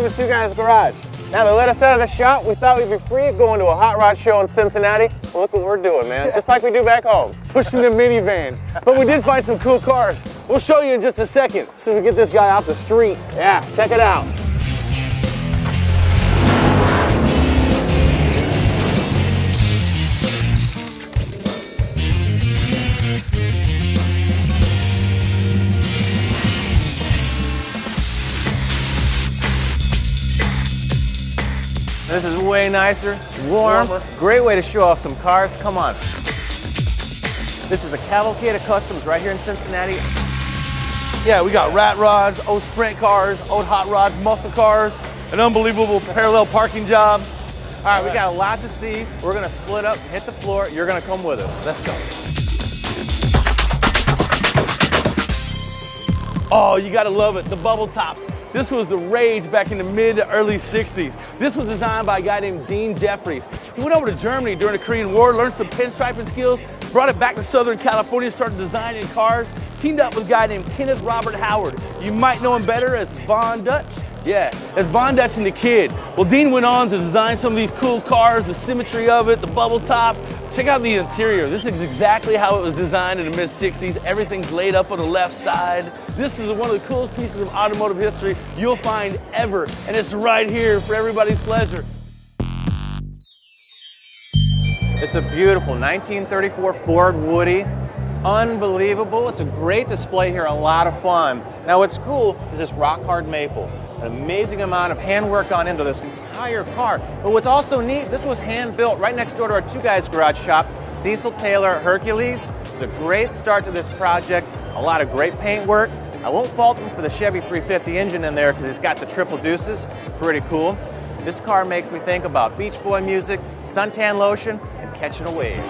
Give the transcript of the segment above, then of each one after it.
welcome to Two Guys Garage. Now they let us out of the shop, we thought we'd be free of going to a hot rod show in Cincinnati. Well, look what we're doing, man, just like we do back home. Pushing the minivan. But we did find some cool cars. We'll show you in just a second, so we get this guy off the street. Yeah, check it out. This is way nicer, warmer. Great way to show off some cars. Come on. This is the Cavalcade of Customs right here in Cincinnati. Yeah, we got rat rods, old sprint cars, old hot rods, muscle cars, an unbelievable parallel parking job. All right, we got a lot to see. We're gonna split up, hit the floor. You're gonna come with us. Let's go. Oh, you gotta love it, the bubble tops. This was the rage back in the mid to early 60s. This was designed by a guy named Dean Jeffries. He went over to Germany during the Korean War, learned some pinstriping skills, brought it back to Southern California, started designing cars, teamed up with a guy named Kenneth Robert Howard. You might know him better as Von Dutch. Yeah, as Von Dutch and the Kid. Well, Dean went on to design some of these cool cars, the symmetry of it, the bubble top. Check out the interior. This is exactly how it was designed in the mid-60s. Everything's laid up on the left side. This is one of the coolest pieces of automotive history you'll find ever, and it's right here for everybody's pleasure. It's a beautiful 1934 Ford Woody. Unbelievable. It's a great display here, a lot of fun. Now what's cool is this rock hard maple. An amazing amount of handwork gone into this entire car. But what's also neat, this was hand built right next door to our Two Guys Garage shop, Cecil Taylor Hercules. It's a great start to this project. A lot of great paint work. I won't fault them for the Chevy 350 engine in there because it's got the triple deuces. Pretty cool. This car makes me think about Beach Boy music, suntan lotion, and catching a wave.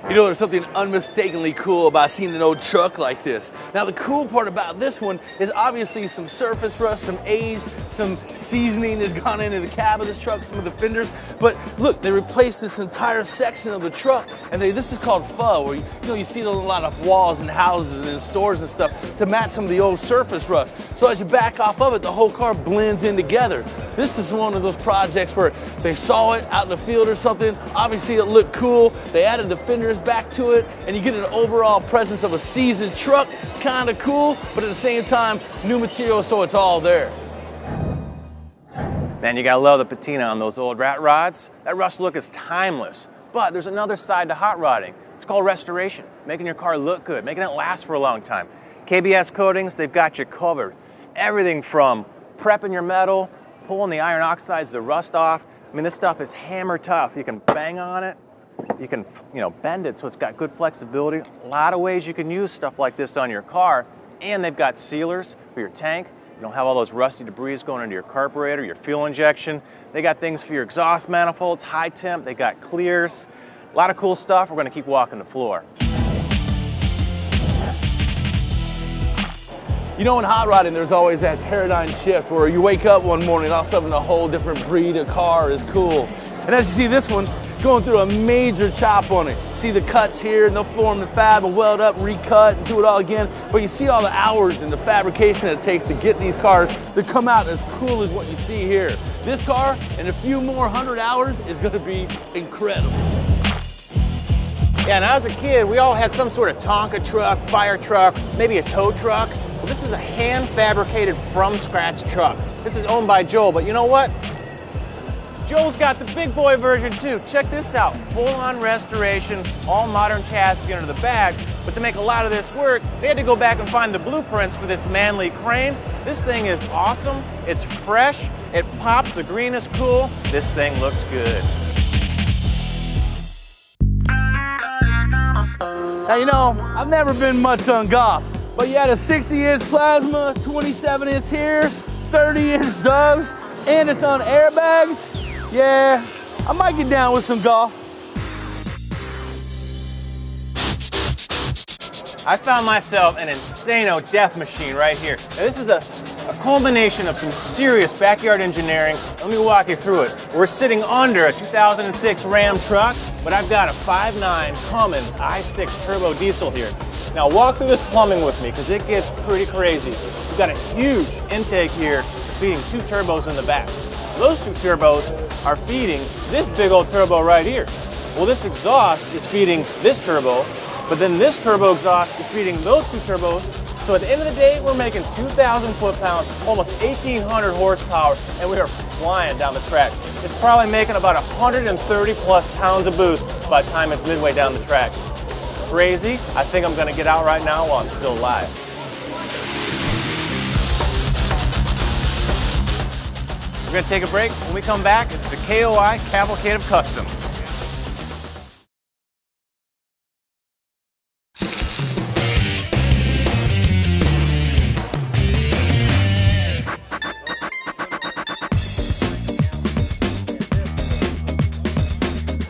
You know, there's something unmistakably cool about seeing an old truck like this. Now, the cool part about this one is obviously some surface rust, some age, some seasoning has gone into the cab of this truck, some of the fenders. But look, they replaced this entire section of the truck, and this is called faux, where you see it on a lot of walls and houses and in stores and stuff to match some of the old surface rust. So as you back off of it, the whole car blends in together. This is one of those projects where they saw it out in the field or something. Obviously, it looked cool. They added the fenders back to it, and you get an overall presence of a seasoned truck. Kind of cool, but at the same time, new material, so it's all there. Man, you gotta love the patina on those old rat rods. That rust look is timeless. But there's another side to hot rodding. It's called restoration, making your car look good, making it last for a long time. KBS Coatings, they've got you covered. Everything from prepping your metal, pulling the iron oxides, the rust off. I mean, this stuff is hammer tough. You can bang on it. You can, bend it so it's got good flexibility. A lot of ways you can use stuff like this on your car. And they've got sealers for your tank. You don't have all those rusty debris going into your carburetor, your fuel injection. They got things for your exhaust manifolds, high temp. They got clears. A lot of cool stuff. We're going to keep walking the floor. You know, in hot rodding, there's always that paradigm shift where you wake up one morning and all of a sudden a whole different breed of car is cool. And as you see this one, going through a major chop on it. See the cuts here, and they'll form the fab and weld up, recut, and do it all again. But you see all the hours and the fabrication it takes to get these cars to come out as cool as what you see here. This car, in a few more 100 hours, is going to be incredible. Yeah, and as a kid, we all had some sort of Tonka truck, fire truck, maybe a tow truck. Well, this is a hand-fabricated from-scratch truck. This is owned by Joel, but you know what? Joel's got the big boy version too. Check this out, full-on restoration, all modern chassis under the bag. But to make a lot of this work, they had to go back and find the blueprints for this manly crane. This thing is awesome, it's fresh, it pops, the green is cool. This thing looks good. Now, you know, I've never been much on golf, but you had a 60-inch plasma, 27-inch here, 30-inch doves, and it's on airbags. Yeah, I might get down with some golf. I found myself an insano death machine right here. Now, this is a culmination of some serious backyard engineering. Let me walk you through it. We're sitting under a 2006 Ram truck, but I've got a 5.9 Cummins i6 turbo diesel here. Now walk through this plumbing with me because it gets pretty crazy. we've got a huge intake here feeding 2 turbos in the back. Those 2 turbos are feeding this big old turbo right here. Well, this exhaust is feeding this turbo, but then this turbo exhaust is feeding those 2 turbos. So at the end of the day, we're making 2,000 foot-pounds, almost 1,800 horsepower, and we are flying down the track. It's probably making about 130 plus pounds of boost by the time it's midway down the track. Crazy? I think I'm gonna get out right now while I'm still alive. We're gonna take a break. When we come back, it's the KOI Cavalcade of Customs.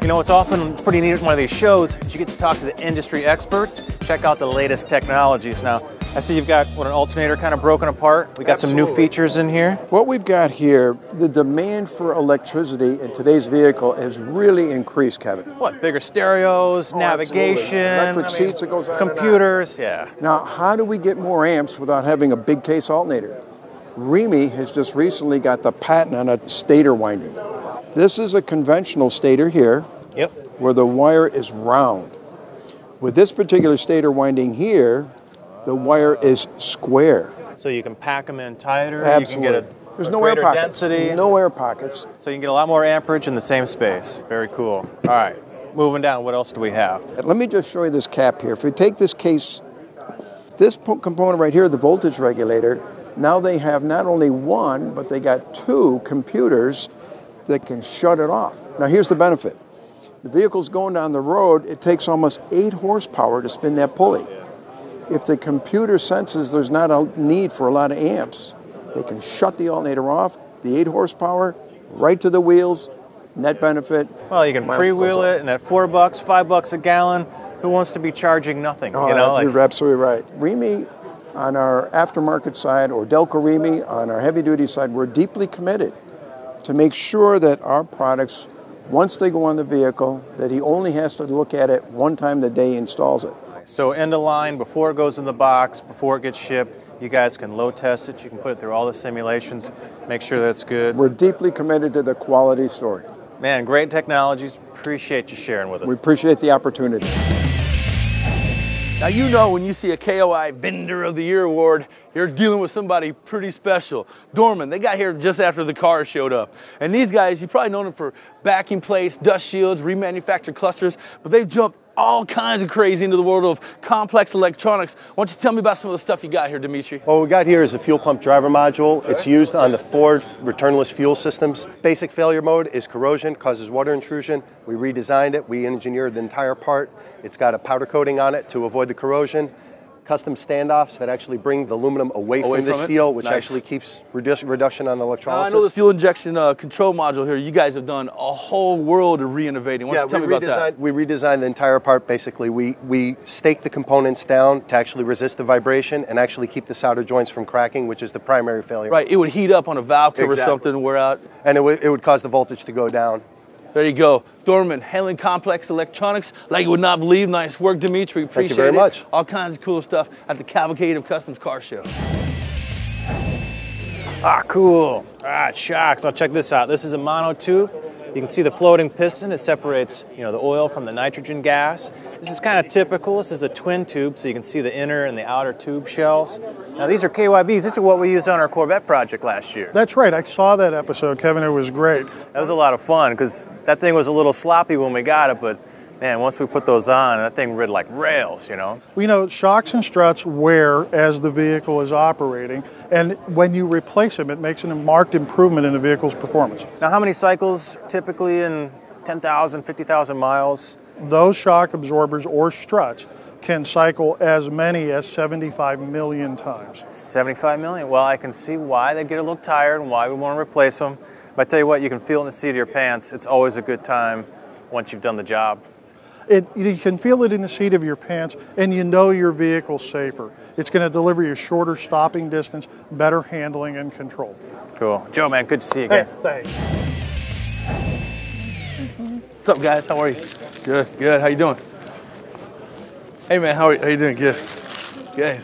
You know, it's often pretty neat at one of these shows is you get to talk to the industry experts, check out the latest technologies. Now, I see you've got an alternator kind of broken apart. We got some new features in here. What we've got here, the demand for electricity in today's vehicle has really increased, Kevin. What, bigger stereos, navigation, electric seats that goes on computers, yeah. Now, how do we get more amps without having a big case alternator? Remy has just recently got the patent on a stator winding. This is a conventional stator here, where the wire is round. With this particular stator winding here, the wire is square. So you can pack them in tighter. Absolutely. You can get There's no air pockets. Density. No air pockets. So you can get a lot more amperage in the same space. Very cool. All right, moving down, what else do we have? Let me just show you this cap here. If you take this case, this component right here, the voltage regulator, now they have not only one, but they got 2 computers that can shut it off. Now here's the benefit. The vehicle's going down the road, it takes almost 8 horsepower to spin that pulley. If the computer senses there's not a need for a lot of amps, they can shut the alternator off, the 8 horsepower, right to the wheels, net benefit. Well, you can freewheel it, and at $4, $5 a gallon, who wants to be charging nothing? Oh, you know, you're absolutely right. Remy, on our aftermarket side, or Delco Remy, on our heavy-duty side, we're deeply committed to make sure that our products, once they go on the vehicle, that he only has to look at it one time the day he installs it. So end of line, before it goes in the box, before it gets shipped, you guys can load test it. You can put it through all the simulations, make sure that's good. We're deeply committed to the quality story. Man, great technologies. Appreciate you sharing with us. We appreciate the opportunity. Now, you know, when you see a KOI Vendor of the Year award, you're dealing with somebody pretty special. Dorman, they got here just after the car showed up. And these guys, you've probably known them for backing plates, dust shields, remanufactured clusters, but they've jumped all kinds of crazy into the world of complex electronics. Why don't you tell me about some of the stuff you got here, Dimitri? Well, what we got here is a fuel pump driver module. It's used on the Ford returnless fuel systems. Basic failure mode is corrosion, causes water intrusion. We redesigned it. We engineered the entire part. It's got a powder coating on it to avoid the corrosion. Custom standoffs that actually bring the aluminum away from the steel, which actually keeps reduction on the electrolysis. I know this fuel injection control module here, you guys have done a whole world of re-innovating. Why don't you tell me about that? We redesigned the entire part, basically. We staked the components down to actually resist the vibration and actually keep the solder joints from cracking, which is the primary failure. Right, it would heat up on a valve cover or something and wear out. And it would cause the voltage to go down. There you go. Dorman, handling complex electronics like you would not believe. Nice work, Dimitri. Appreciate it. Thank you very much. All kinds of cool stuff at the Cavalcade of Customs Car Show. Ah, cool. All right, shocks. Now check this out. This is a mono tube. You can see the floating piston. It separates, the oil from the nitrogen gas. This is kind of typical. This is a twin tube, so you can see the inner and the outer tube shells. Now these are KYBs. This is what we used on our Corvette project last year. That's right. I saw that episode, Kevin. It was great. That was a lot of fun because that thing was a little sloppy when we got it, but man, once we put those on, that thing rid like rails, Well, shocks and struts wear as the vehicle is operating, and when you replace them, it makes a marked improvement in the vehicle's performance. Now, how many cycles typically in 10,000, 50,000 miles? Those shock absorbers or struts can cycle as many as 75 million times. 75 million? Well, I can see why they get a little tired and why we want to replace them. But I tell you what, you can feel it in the seat of your pants. It's always a good time once you've done the job. You can feel it in the seat of your pants, and you know your vehicle's safer. It's going to deliver you shorter stopping distance, better handling and control. Cool. Joe, man, good to see you again. Hey, thanks. What's up, guys? How are you? Good, good. How you doing? Hey, man, how you doing? Good. Good.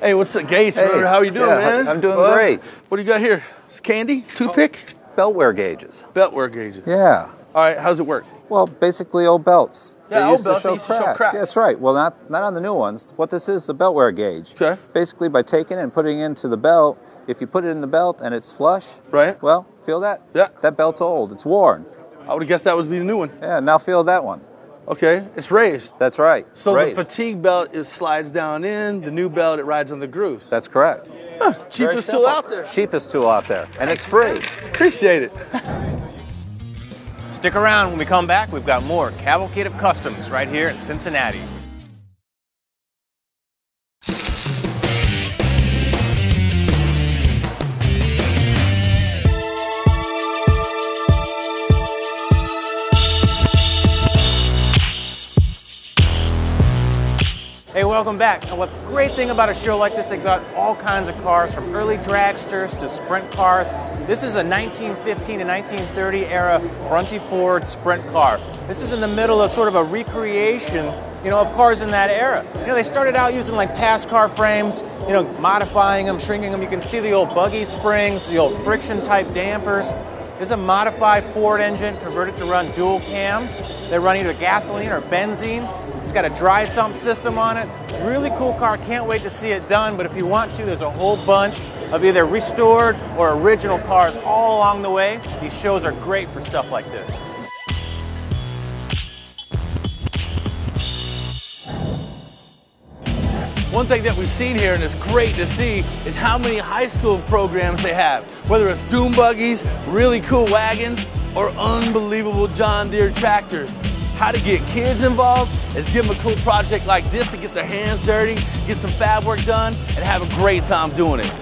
Hey, what's up, Gates? Hey, How are you doing, man? I'm doing Bud? great. What do you got here? It's candy? Toothpick? Belt wear gauges. Belt wear gauges. Yeah. All right, how's it work? Well, basically old belts. Yeah, They old used belts, to they used to show cracks. Yeah, that's right. Well, not on the new ones. What this is a belt wear gauge. Okay. Basically, by taking it and putting it into the belt, if you put it in the belt and it's flush, Right. well, feel that? Yeah. That belt's old. It's worn. I would have guessed that was the new one. Yeah, now feel that one. Okay, it's raised. That's right. So Raised. the fatigue belt, it slides down in. The new belt, it rides on the grooves. That's correct. Huh, Very cheapest tool simple. out there. Cheapest tool out there. And it's free. Appreciate it. Stick around. When we come back, we've got more Cavalcade of Customs right here in Cincinnati. Hey, welcome back. And what the great thing about a show like this, they've got all kinds of cars, from early dragsters to sprint cars. This is a 1915 to 1930 era fronty Ford sprint car. This is in the middle of sort of a recreation, of cars in that era. They started out using like pass car frames, modifying them, shrinking them. You can see the old buggy springs, the old friction type dampers. This is a modified Ford engine converted to run dual cams. They run either gasoline or benzene. It's got a dry sump system on it. Really cool car. Can't wait to see it done. But if you want to, there's a whole bunch of either restored or original cars all along the way. These shows are great for stuff like this. One thing that we've seen here, and it's great to see, is how many high school programs they have. Whether it's dune buggies, really cool wagons, or unbelievable John Deere tractors. How to get kids involved is give them a cool project like this to get their hands dirty, get some fab work done, and have a great time doing it.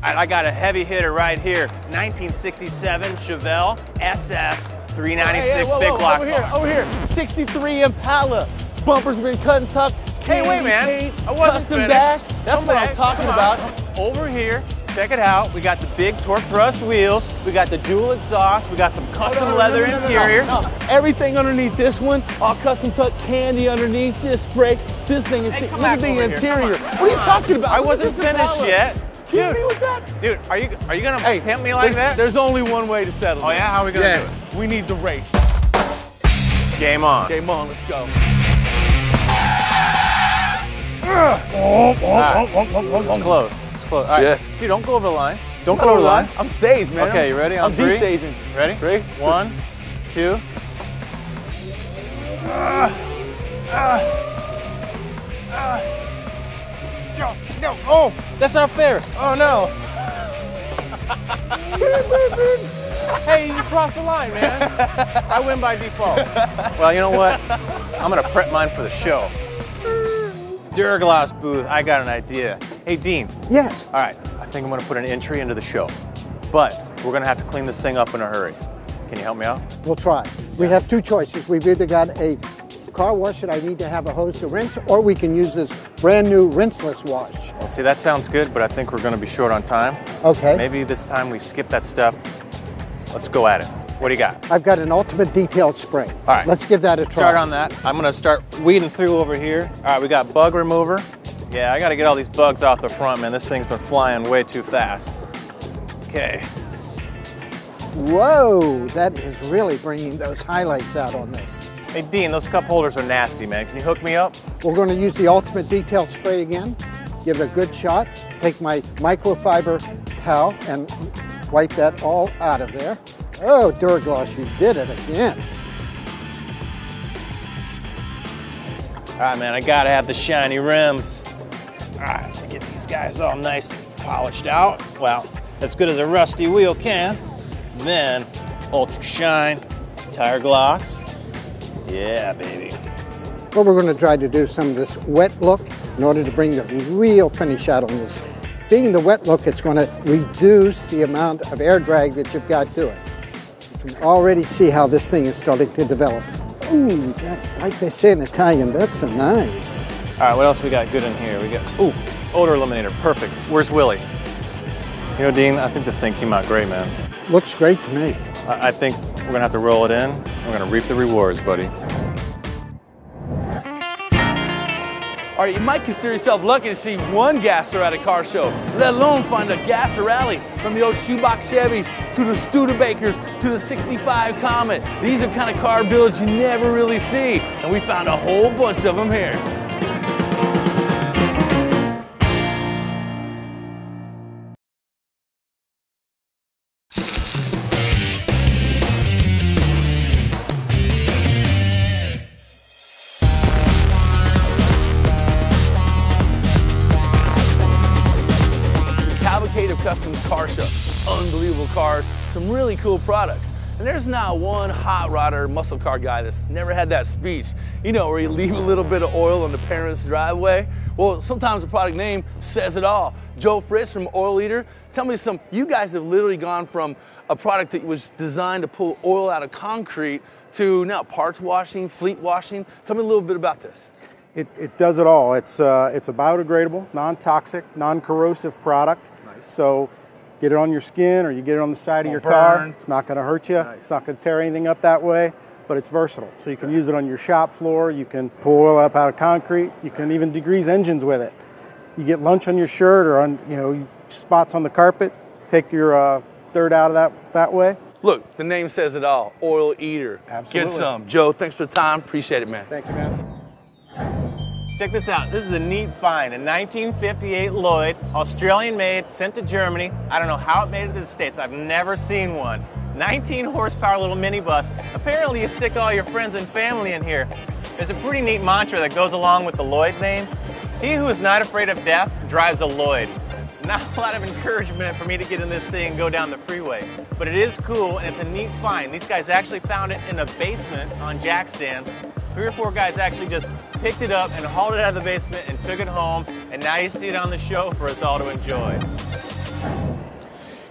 I got a heavy hitter right here. 1967 Chevelle SS 396 whoa, big block over car. here, over here. 63 Impala. Bumpers been cut and tucked. Hey, wait, man. Paint, I wasn't custom finished. dash. That's Come what back. I'm talking Come about. on. Over here, check it out. We got the big torque thrust wheels. We got the dual exhaust. We got some custom leather interior. No. Everything underneath this one, all custom tucked candy underneath this brakes. This thing is, Hey, come look at back the over here. interior. Come on. What are you talking about? I Look at wasn't this finished Impala. yet. Kidding me with that? Dude, are you gonna pimp me like that? There's only one way to settle Oh this. yeah? How are we gonna do it? We need the race. Game on. Game on, let's go. It's close. It's close. All right. Yeah. Dude, don't go over the line. Don't go over the line. I'm staged, man. Okay, you ready? On I'm three? de-staging. Ready? 3, 1, 2. No. Oh, that's not fair. Oh no. Hey, you crossed the line, man. I win by default. Well, you know what? I'm gonna prep mine for the show. Duraglass booth. I got an idea. Hey, Dean. Yes. All right. I think I'm gonna put an entry into the show, but we're gonna have to clean this thing up in a hurry. Can you help me out? We'll try. We have two choices. We've either got a car wash that I need to have a hose to rinse, or we can use this brand new rinseless wash. Well, see, that sounds good, but I think we're gonna be short on time. Okay. Maybe this time we skip that step. Let's go at it. What do you got? I've got an ultimate detail spray. All right. Let's give that a try. Start on that. I'm gonna start weeding through over here. All right, we got bug remover. Yeah, I gotta get all these bugs off the front, man. This thing's been flying way too fast. Okay. Whoa, that is really bringing those highlights out on this. Hey, Dean, those cup holders are nasty, man. Can you hook me up? We're going to use the ultimate detail spray again. Give it a good shot. Take my microfiber towel and wipe that all out of there. Oh, Duraglass, you did it again. All right, man, I gotta have the shiny rims. All right, let me get these guys all nice and polished out. Well, as good as a rusty wheel can. Then, ultra shine, tire gloss. Yeah, baby. What we're going to try to do some of this wet look in order to bring the real finish out on this. Being the wet look, it's going to reduce the amount of air drag that you've got to it. You can already see how this thing is starting to develop. Ooh, like they say in Italian, that's a nice. All right, what else we got good in here? We got, ooh, odor eliminator, perfect. Where's Willie? You know, Dean, I think this thing came out great, man. Looks great to me. I think we're gonna have to roll it in. We're gonna reap the rewards, buddy. Or you might consider yourself lucky to see one gasser at a car show, let alone find a gasser rally. From the old shoebox Chevys to the Studebakers to the 65 Comet. These are kind of car builds you never really see, and we found a whole bunch of them here. Cavalcade of Customs car show. Unbelievable cars, some really cool products. And there's not one hot rodder muscle car guy that's never had that speech. You know, where you leave a little bit of oil on the parents' driveway. Well, sometimes the product name says it all. Joe Fritz from Oil Eater, tell me you guys have literally gone from a product that was designed to pull oil out of concrete to now parts washing, fleet washing. Tell me a little bit about this. It does it all. It's a biodegradable, non-toxic, non-corrosive product. Nice. So get it on your skin or you get it on the side of your car. It's not going to hurt you. Nice. It's not going to tear anything up that way, but it's versatile. So you can use it on your shop floor. You can pull oil up out of concrete. You can even degrease engines with it. You get lunch on your shirt or on spots on the carpet. Take your dirt out of that way. Look, the name says it all. Oil Eater. Absolutely. Get some. Joe, thanks for the time. Appreciate it, man. Thank you, man. Check this out. This is a neat find. A 1958 Lloyd, Australian made, sent to Germany. I don't know how it made it to the States. I've never seen one. 19 horsepower little minibus. Apparently you stick all your friends and family in here. There's a pretty neat mantra that goes along with the Lloyd name. He who is not afraid of death drives a Lloyd. Not a lot of encouragement for me to get in this thing and go down the freeway. But it is cool and it's a neat find. These guys actually found it in a basement on jack stands. 3 or 4 guys actually just picked it up and hauled it out of the basement and took it home, and now you see it on the show for us all to enjoy.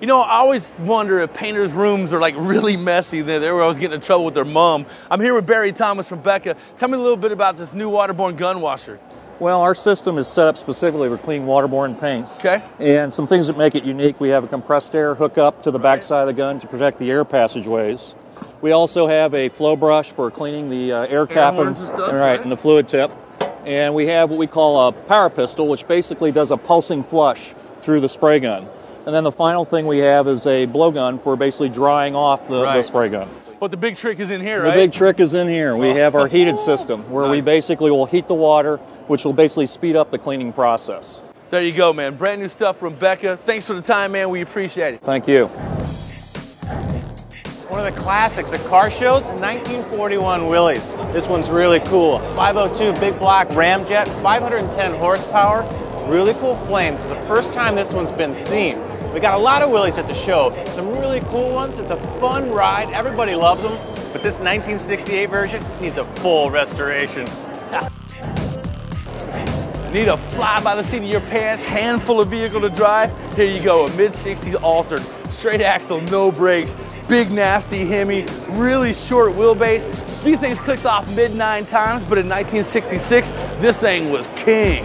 You know, I always wonder if painters' rooms are like really messy. They were always getting in trouble with their mom. I'm here with Barry Thomas from Becca. Tell me a little bit about this new waterborne gun washer. Well, our system is set up specifically for clean waterborne paint. Okay. And some things that make it unique, we have a compressed air hookup to the backside of the gun to protect the air passageways. We also have a flow brush for cleaning the air cap and the fluid tip. And we have what we call a power pistol, which basically does a pulsing flush through the spray gun. And then the final thing we have is a blowgun for basically drying off the spray gun. But the big trick is in here, right? The big trick is in here. We have our heated system where we basically will heat the water, which will basically speed up the cleaning process. There you go, man. Brand new stuff from Becca. Thanks for the time, man. We appreciate it. Thank you. One of the classics at car shows, 1941 Willys. This one's really cool. 502 big block ramjet, 510 horsepower, really cool flames. It's the first time this one's been seen. We got a lot of Willys at the show, some really cool ones. It's a fun ride, everybody loves them, but this 1968 version needs a full restoration. Need a fly by the seat of your pants, handful of vehicle to drive? Here you go, a mid-60s altered, straight axle, no brakes, big nasty Hemi, really short wheelbase. These things clicked off mid-9 times, but in 1966, this thing was king.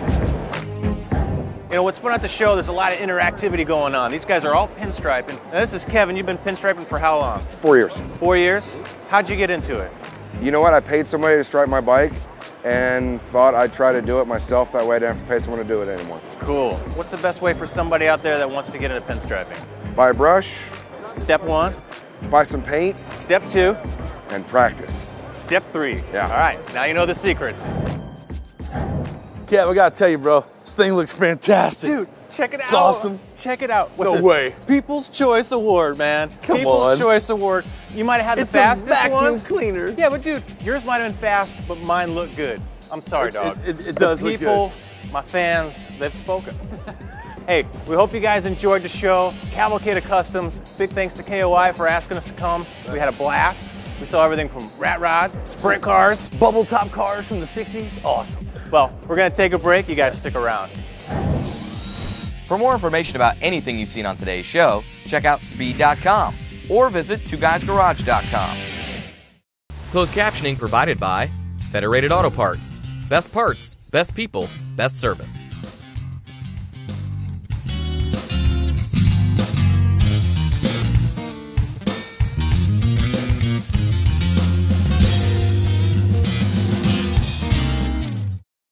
You know, what's fun at the show, there's a lot of interactivity going on. These guys are all pinstriping. Now, this is Kevin. You've been pinstriping for how long? 4 years. 4 years? How'd you get into it? You know what? I paid somebody to stripe my bike and thought I'd try to do it myself. That way I didn't have to pay someone to do it anymore. Cool. What's the best way for somebody out there that wants to get into pinstriping? Buy a brush. Step 1. Buy some paint. Step 2. And practice. Step 3. Yeah. All right, now you know the secrets. Kev, I gotta tell you, bro, this thing looks fantastic. Dude, check it out. It's awesome. Check it out. No way. People's Choice Award, man. Come People's on. Choice Award. You might have had the fastest one. It's a vacuum one. cleaner. Yeah, but dude, yours might have been fast, but mine looked good. I'm sorry, dog. It does look good. People, my fans, they've spoken. Hey, we hope you guys enjoyed the show. Cavalcade of Customs, big thanks to KOI for asking us to come. We had a blast. We saw everything from rat rod, sprint cars, bubble top cars from the 60s. Awesome. Well, we're gonna take a break. You guys stick around. For more information about anything you've seen on today's show, check out speed.com or visit twoguysgarage.com. Closed captioning provided by Federated Auto Parts. Best parts, best people, best service.